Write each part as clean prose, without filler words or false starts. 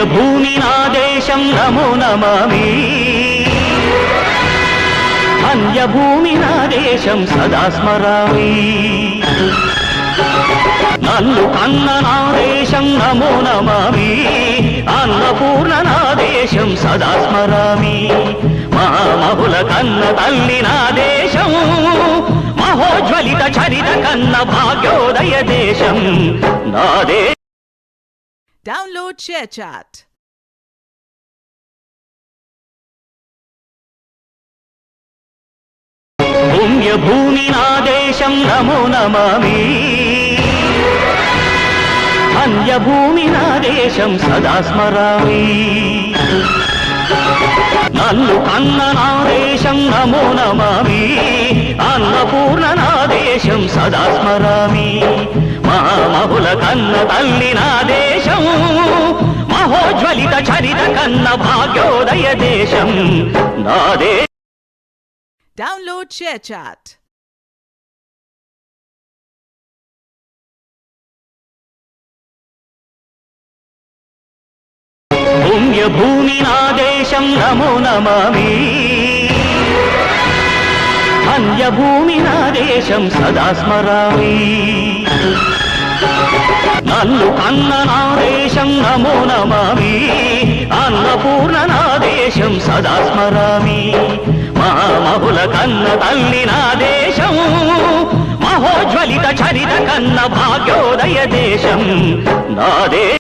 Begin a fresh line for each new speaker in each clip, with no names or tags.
పుణ్యభూమి నా దేశం నమో నమామి అన్యభూమి నా దేశం సదా స్మరామి నన్ను కన్న నా దేశం నమో నమామి అన్నపూర్ణ నా దేశం సదా స్మరామి మహామహుల కన్న తల్లి నా దేశం మహోజ్వలిత చరిత కన్న భాగ్యోదయ దేశం నా దేశం.
Download ShareChat.
పుణ్యభూమి నా దేశం నమో నమామి అన్యభూమి నా దేశం సదా స్మరామి నన్ను కన్న నా దేశం నమో నమామి అన్నపూర్ణ నా దేశం సదా స్మరామి మహామహుల కన్న తల్లి నా దేశం మహోజ్వలిత చరిత కన్న భాగ్యోదయ దేశం నా దేశం.
Download ShareChat.
పుణ్యభూమి నా దేశం నమో నమామి అన్యభూమి నా దేశం సదా స్మరామి నన్ను కన్న నా దేశం నమో నమామి అన్నపూర్ణ నా దేశం సదా స్మరామి మహామహుల కన్న తల్లి నా దేశం మహోజ్వలిత చరిత కన్న భాగ్యోదయ దేశం నా దేశం.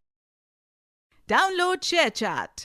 Download ShareChat.